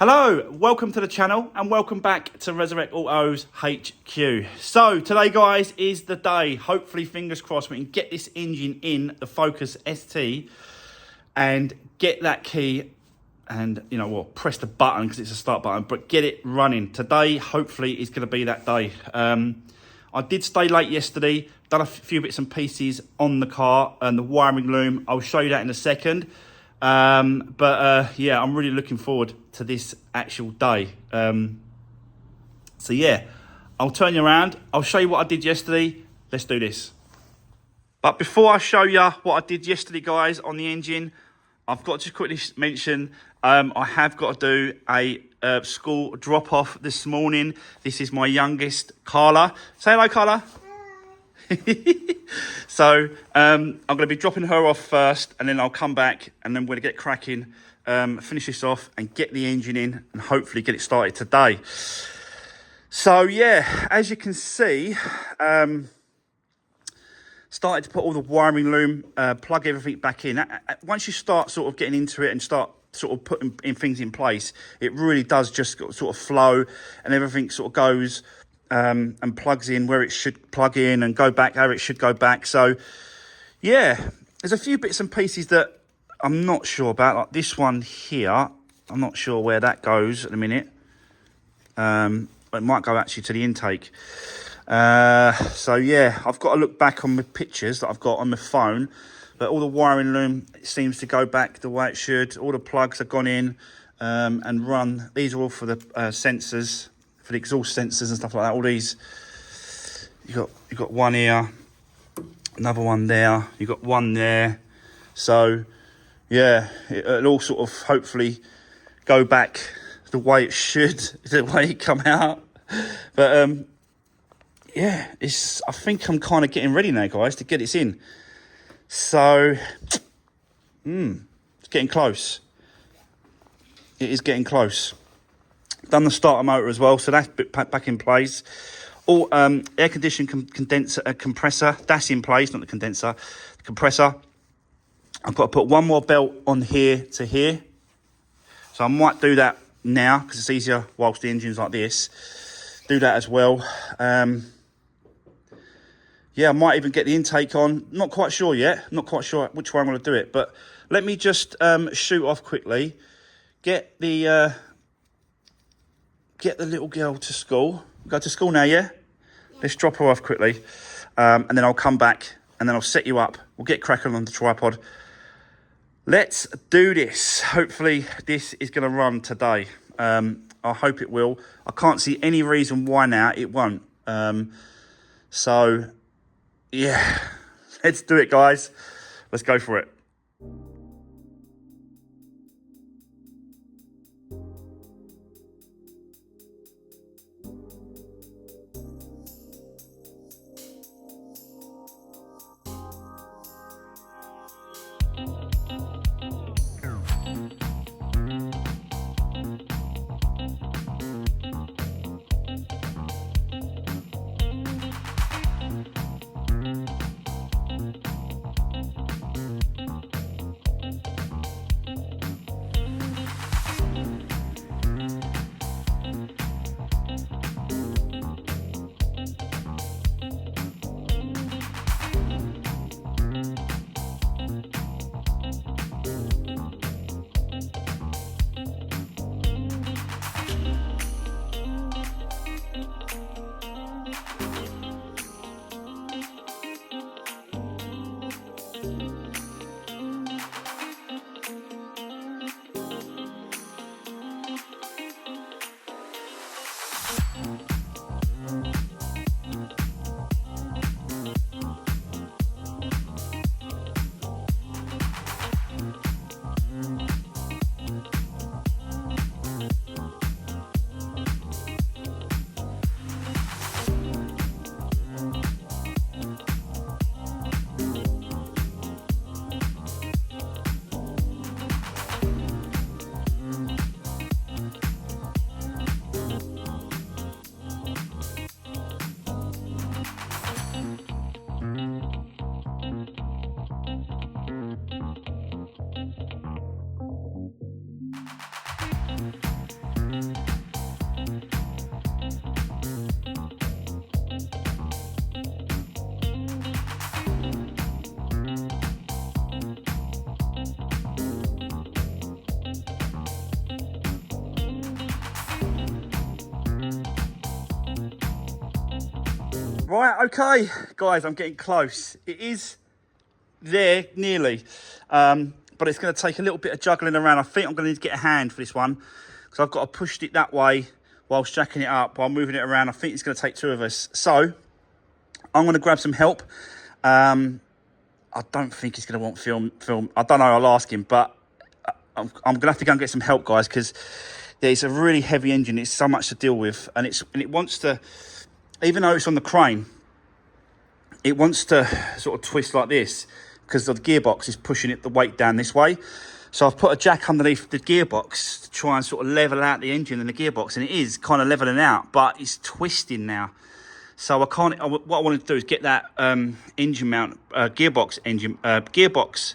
Hello, welcome to the channel and welcome back to Resurwreck Autos HQ. So today guys is the day, hopefully fingers crossed we can get this engine in the Focus ST and get that key and press the button because it's a start button, but get it running. Today hopefully is going to be that day. I did stay late yesterday, done a few bits and pieces on the car and the wiring loom. I'll show you that in a second. Yeah, I'm really looking forward to this actual day. So yeah, I'll turn you around. I'll show you what I did yesterday. Let's do this. But before I show you what I did yesterday, guys, on the engine, I've got to quickly mention, I have got to do a school drop-off this morning. This is my youngest, Carla. Say hello, Carla. So I'm going to be dropping her off first and then I'll come back and then we're going to get cracking, finish this off and get the engine in and hopefully get it started today. So yeah, as you can see, started to put all the wiring loom, plug everything back in. Once you start sort of getting into it and start sort of putting things in place, it really does just sort of flow and everything sort of goes and plugs in where it should plug in and go back how it should go back. So yeah, there's a few bits and pieces that I'm not sure about, like this one here. I'm not sure where that goes in a minute. It might go actually to the intake. So yeah, I've got to look back on the pictures that I've got on my phone, but all the wiring loom seems to go back the way it should. All the plugs have gone in and run. These are all for the sensors, for the exhaust sensors and stuff like that. All these, you got one here, another one there, you got one there. So yeah, it'll all sort of hopefully go back the way it should, the way it come out. But yeah, I think I'm kind of getting ready now, guys, to get this in. So it's getting close. It is getting close. Done the starter motor as well, so that's back in place. All air conditioning condenser compressor, that's in place, not the condenser, the compressor. I've got to put one more belt on here to here, so I might do that now because it's easier whilst the engine's like this. Do that as well. Yeah, I might even get the intake on. Not quite sure yet. Not quite sure which way I'm going to do it, but let me just shoot off quickly. Get the little girl to school. Go to school now, yeah? Let's drop her off quickly. And then I'll come back and then I'll set you up. We'll get cracking on the tripod. Let's do this. Hopefully this is going to run today. I hope it will. I can't see any reason why now it won't. So, yeah. Let's do it, guys. Let's go for it. Right, okay, guys, I'm getting close. It is there, nearly. But it's going to take a little bit of juggling around. I think I'm going to need to get a hand for this one, because I've got to push it that way while jacking it up, while moving it around. I think it's going to take two of us. So I'm going to grab some help. I don't think he's going to want film. I don't know, I'll ask him, but I'm going to have to go and get some help, guys, because it's a really heavy engine. It's so much to deal with, and it wants to, even though it's on the crane, it wants to sort of twist like this because the gearbox is pushing it the weight down this way. So I've put a jack underneath the gearbox to try and sort of level out the engine and the gearbox, and it is kind of leveling out, but it's twisting now. So I can't. What I want to do is get that engine mount, gearbox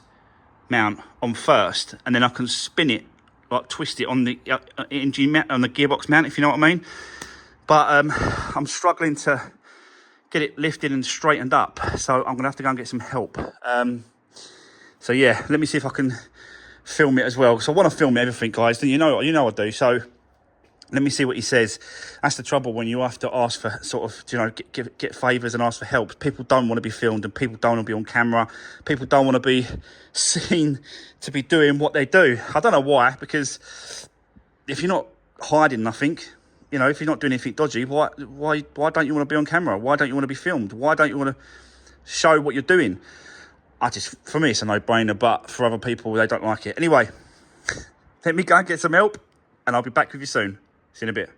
mount on first, and then I can spin it, like twist it on the engine mount, on the gearbox mount, if you know what I mean. But I'm struggling to get it lifted and straightened up, so I'm gonna have to go and get some help. So yeah, let me see if I can film it as well, because I want to film everything, guys. You know I do. So let me see what he says. That's the trouble when you have to ask for sort of, you know, get favours and ask for help. People don't want to be filmed, and people don't want to be on camera. People don't want to be seen to be doing what they do. I don't know why, because if you're not hiding nothing, you know, if you're not doing anything dodgy, why don't you want to be on camera? Why don't you want to be filmed? Why don't you want to show what you're doing? For me, it's a no-brainer, but for other people, they don't like it. Anyway, let me go and get some help, and I'll be back with you soon. See you in a bit.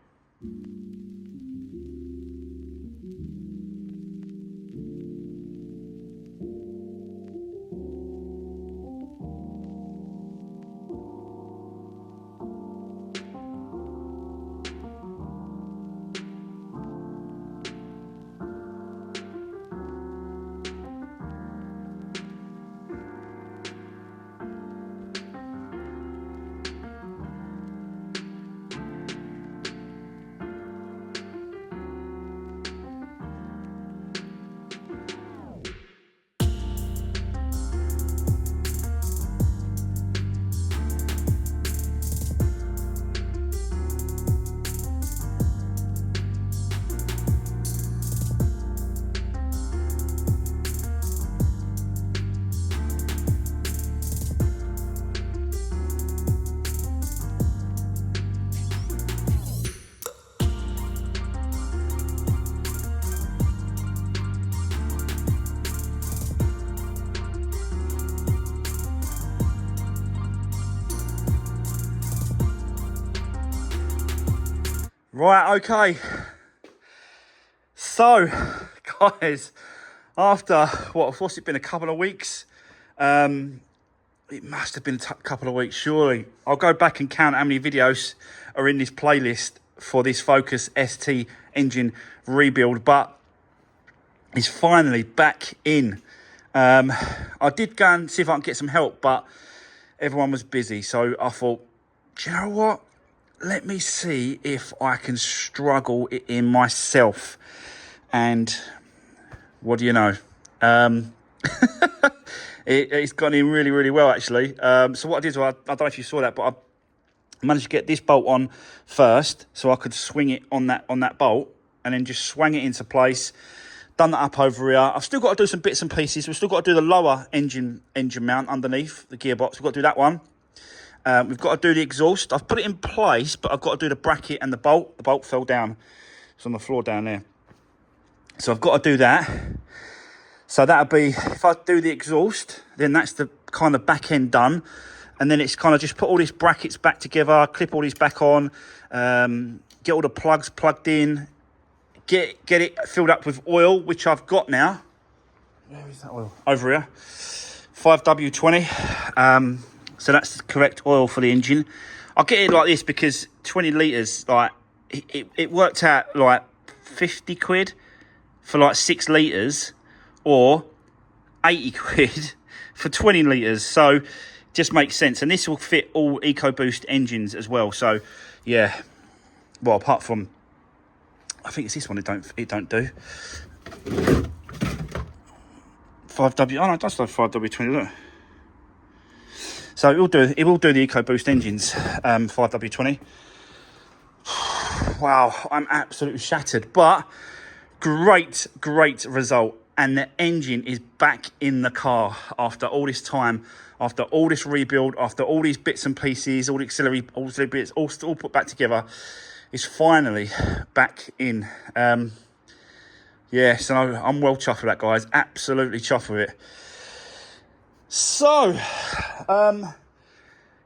Right, okay. So, guys, after, what's it been, a couple of weeks? It must have been a couple of weeks, surely. I'll go back and count how many videos are in this playlist for this Focus ST engine rebuild, but it's finally back in. I did go and see if I can get some help, but everyone was busy, so I thought, do you know what? Let me see if I can struggle it in myself. And what do you know? It's gone in really, really well, actually. So what I did was, I don't know if you saw that, but I managed to get this bolt on first, so I could swing it on that bolt, and then just swang it into place. Done that up over here. I've still got to do some bits and pieces. We've still got to do the lower engine mount underneath the gearbox. We've got to do that one. We've got to do the exhaust. I've put it in place, but I've got to do the bracket and the bolt. The bolt fell down. It's on the floor down there. So I've got to do that. So that'll be, if I do the exhaust, then that's the kind of back end done. And then it's kind of just put all these brackets back together, clip all these back on, get all the plugs plugged in, get it filled up with oil, which I've got now. Where is that oil? Over here. 5W20. So that's the correct oil for the engine. I'll get it like this because 20 litres, like, it worked out like 50 quid for like 6 litres, or 80 quid for 20 litres. So it just makes sense. And this will fit all EcoBoost engines as well. So yeah, well, apart from, I think it's this one it don't do. 5W, oh no, it does have 5W20, look. So it will do the EcoBoost engines, 5W20. Wow, I'm absolutely shattered. But great result. And the engine is back in the car after all this time, after all this rebuild, after all these bits and pieces, all the auxiliary bits, all put back together. It's finally back in. Yeah, so I'm well chuffed with that, guys. Absolutely chuffed with it. So,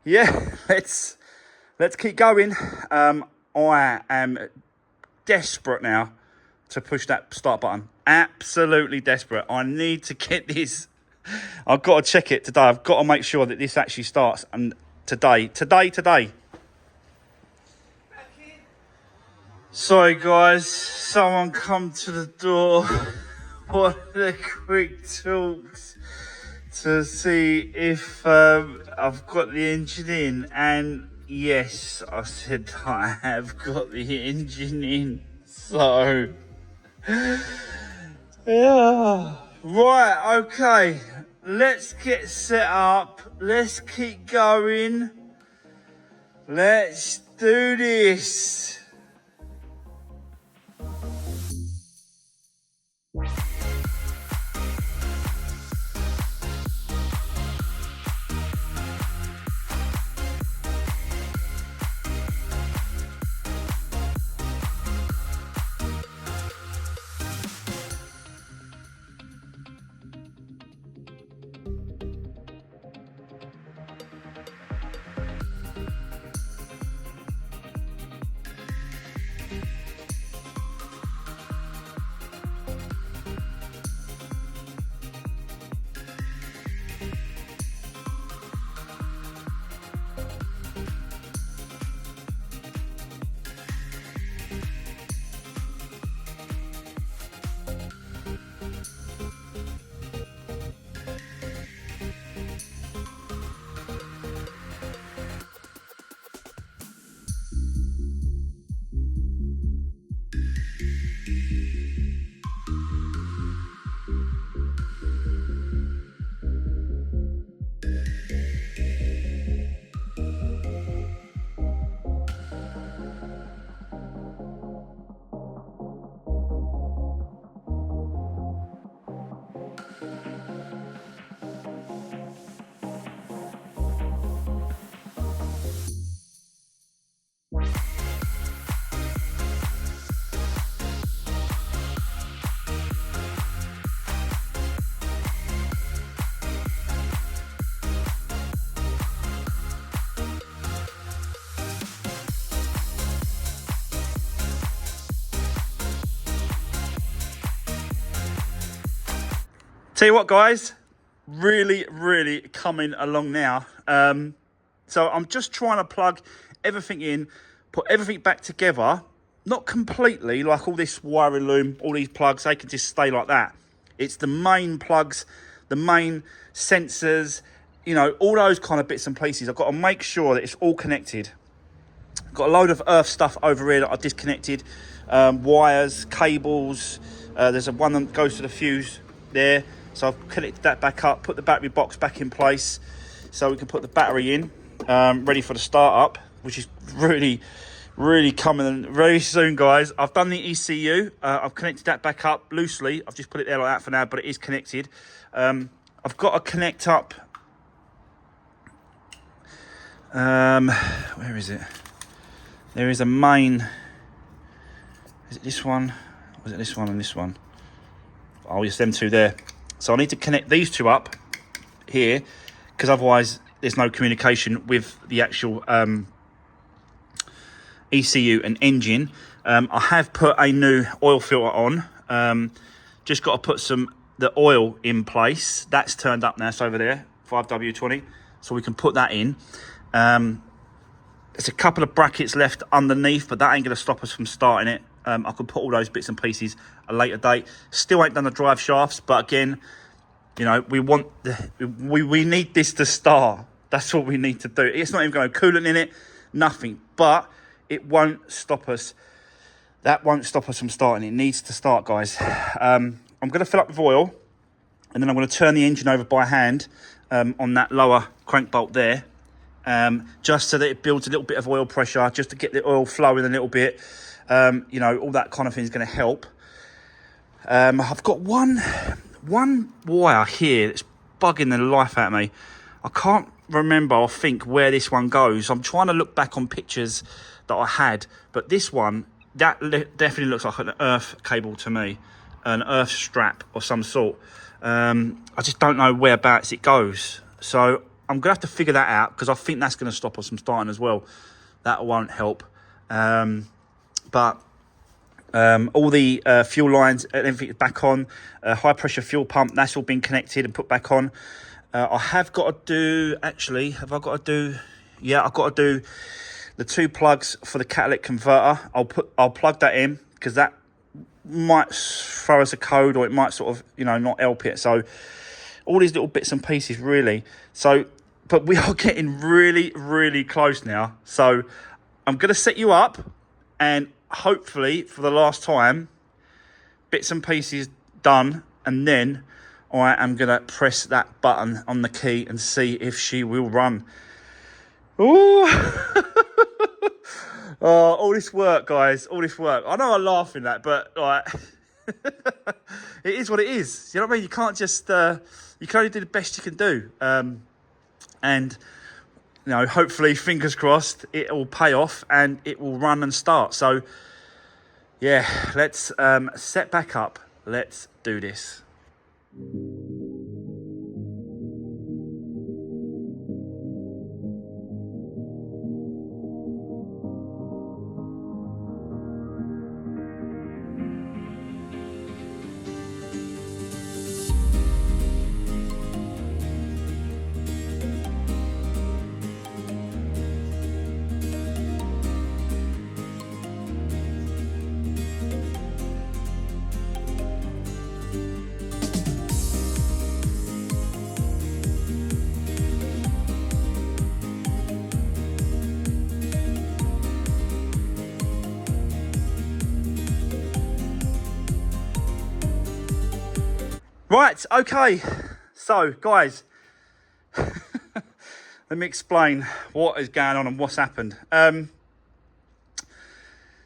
yeah, let's keep going. I am desperate now to push that start button. Absolutely desperate. I need to get this. I've got to check it today. I've got to make sure that this actually starts. And today. Sorry, guys. Someone come to the door. What the quick talks to see if I've got the engine in. And yes, I said I have got the engine in. So, yeah. Right, okay. Let's get set up. Let's keep going. Let's do this. Tell you what, guys, really coming along now. So I'm just trying to plug everything in, put everything back together, not completely, like all this wiring loom, all these plugs, they can just stay like that. It's the main plugs, the main sensors, you know, all those kind of bits and pieces. I've got to make sure that it's all connected. Got a load of earth stuff over here that I disconnected, wires, cables. There's a one that goes to the fuse there. So I've connected that back up, put the battery box back in place so we can put the battery in, ready for the start up, which is really coming very soon, guys. I've done the ECU. I've connected that back up loosely. I've just put it there like that for now, but it is connected. I've got to connect up. Where is it? There is a main. Is it this one? Or is it this one and this one? Oh, it's them two there. So I need to connect these two up here, because otherwise there's no communication with the actual ECU and engine. I have put a new oil filter on. Just got to put the oil in place. That's turned up now. It's over there, 5W20. So we can put that in. There's a couple of brackets left underneath, but that ain't going to stop us from starting it. I could put all those bits and pieces a later date. Still ain't done the drive shafts, but again, you know, we need this to start. That's what we need to do. It's not even going to coolant in it, nothing. But it won't stop us. That won't stop us from starting. It needs to start, guys. I'm going to fill up with oil, and then I'm going to turn the engine over by hand on that lower crank bolt there. Just so that it builds a little bit of oil pressure, just to get the oil flowing a little bit. You know, all that kind of thing is going to help. I've got one wire here that's bugging the life out of me. I can't remember or think where this one goes. I'm trying to look back on pictures that I had, but this one, that definitely looks like an earth cable to me, an earth strap or some sort. I just don't know whereabouts it goes, so I'm gonna have to figure that out, because I think that's going to stop us from starting as well. That won't help. But all the fuel lines and everything is back on. High pressure fuel pump, that's all been connected and put back on. I have got to do, actually, have I got to do, yeah, I've got to do the 2 plugs for the catalytic converter. I'll plug that in, because that might throw us a code, or it might sort of, you know, not help it. So all these little bits and pieces, really. So, but we are getting really, really close now. So I'm going to set you up, and hopefully for the last time, bits and pieces done, and then I am going to press that button on the key and see if she will run. Ooh. Oh, all this work, guys, all this work. I know I'm laughing at that, but like, it is what it is. You know what I mean? You can't just, you can only do the best you can do. And, you know, hopefully, fingers crossed, it will pay off and it will run and start. So, yeah, let's set back up. Let's do this. Right, okay, so guys, let me explain what is going on and what's happened.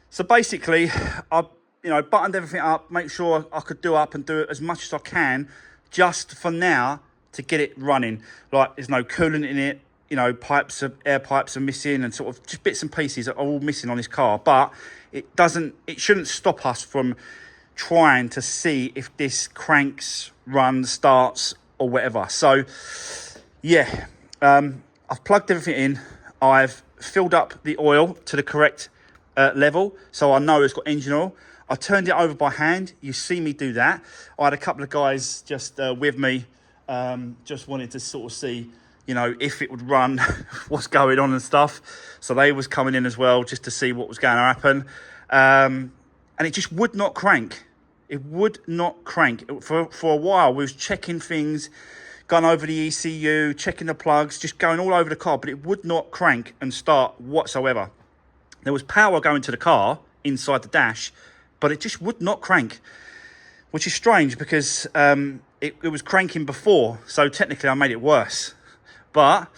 So basically, I buttoned everything up, make sure I could do up and do it as much as I can, just for now, to get it running. Like, there's no coolant in it, you know, air pipes are missing, and sort of just bits and pieces are all missing on this car. But it shouldn't stop us from trying to see if this cranks, runs, starts, or whatever. So yeah, I've plugged everything in. I've filled up the oil to the correct level, so I know it's got engine oil. I turned it over by hand. You see me do that. I had a couple of guys just with me, just wanted to sort of see, you know, if it would run, what's going on and stuff. So they was coming in as well, just to see what was going to happen. And it just would not crank. It would not crank. For a while, we was checking things, going over the ECU, checking the plugs, just going all over the car, but it would not crank and start whatsoever. There was power going to the car inside the dash, but it just would not crank, which is strange, because it was cranking before, so technically I made it worse. But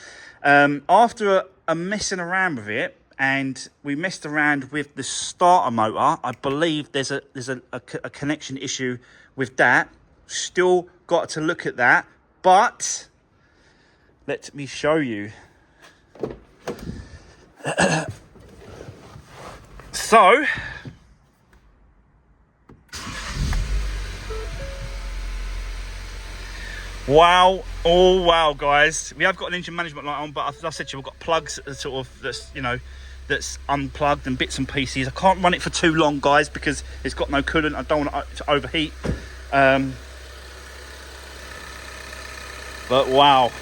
after a messing around with it, and we messed around with the starter motor, I believe there's a connection issue with that. Still got to look at that, but let me show you. So, wow, oh wow, guys, we have got an engine management light on, but as I said to you, we've got plugs sort of that's unplugged and bits and pieces. I can't run it for too long, guys, because it's got no coolant. I don't want it to overheat. But wow,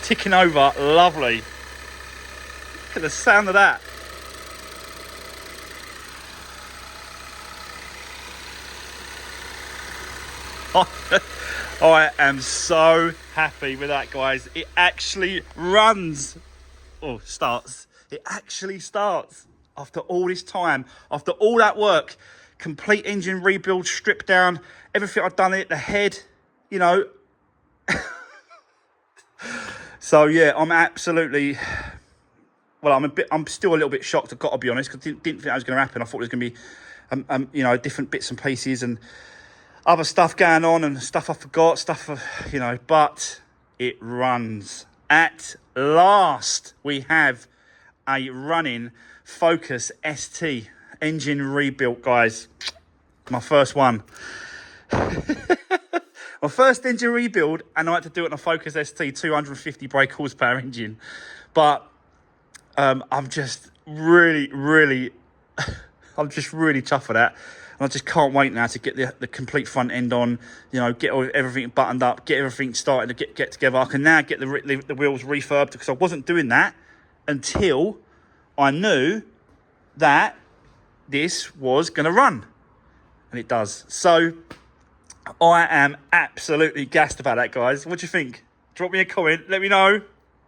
ticking over, lovely. Look at the sound of that. I am so happy with that, guys. It actually runs. Oh, starts. It actually starts after all this time, after all that work, complete engine rebuild, strip down, everything I've done it, the head, you know. So yeah, I'm absolutely, well, I'm still a little bit shocked, I've got to be honest, because I didn't think that was going to happen. I thought it was going to be, different bits and pieces, and other stuff going on and stuff I forgot, you know, but it runs. At last, we have a running Focus ST engine rebuilt, guys. My first one. My first engine rebuild, and I had to do it on a Focus ST 250 brake horsepower engine. But I'm just really I'm just really chuffed for that. And I just can't wait now to get the complete front end on, you know, get everything buttoned up, get everything starting to get together. I can now get the wheels refurbed, because I wasn't doing that until I knew that this was going to run. And it does. So I am absolutely gassed about that, guys. What do you think? Drop me a comment. Let me know.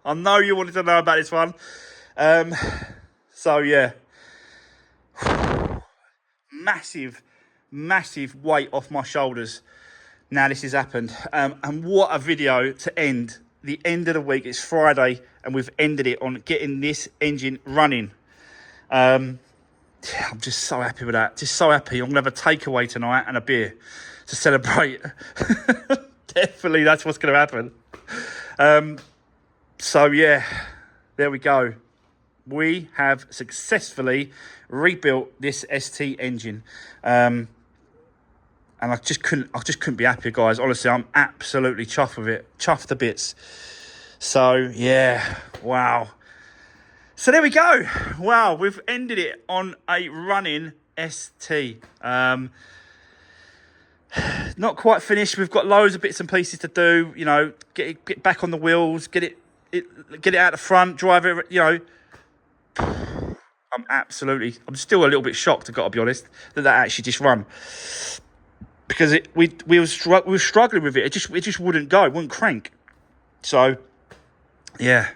I know you wanted to know about this one. So, yeah. Massive weight off my shoulders now this has happened. And what a video to end the end of the week. It's Friday, and we've ended it on getting this engine running. I'm just so happy with that. Just so happy. I'm going to have a takeaway tonight and a beer to celebrate. Definitely, that's what's going to happen. So, yeah, there we go. We have successfully rebuilt this ST engine. And I just couldn't be happier, guys. Honestly, I'm absolutely chuffed with it. Chuffed to bits. So, yeah, wow. So there we go. Wow, we've ended it on a running ST. Not quite finished. We've got loads of bits and pieces to do. You know, get back on the wheels, get it out the front, drive it. You know, I'm still a little bit shocked, I've got to be honest, that actually just run, because we were struggling with it. It just wouldn't go, it wouldn't crank. So, yeah.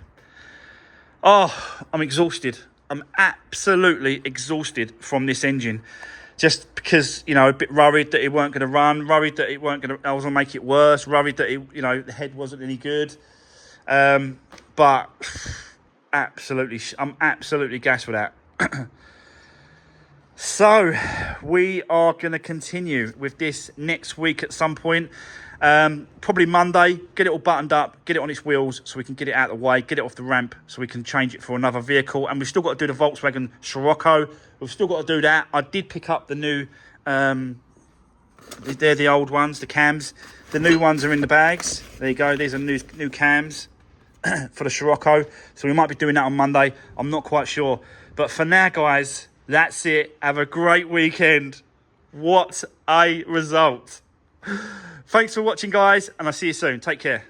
Oh, I'm exhausted. I'm absolutely exhausted from this engine. Just because, you know, a bit worried that it weren't going to run, worried that I was going to make it worse, worried that, the head wasn't any good. But I'm absolutely gassed with that. So, we are going to continue with this next week at some point. Probably Monday, get it all buttoned up, get it on its wheels so we can get it out of the way, get it off the ramp so we can change it for another vehicle. And we've still got to do the Volkswagen Scirocco. We've still got to do that. I did pick up the new, they're the old ones, the cams. The new ones are in the bags. There you go. These are new cams for the Scirocco. So we might be doing that on Monday. I'm not quite sure. But for now, guys, that's it. Have a great weekend. What a result. Thanks for watching, guys, and I'll see you soon. Take care.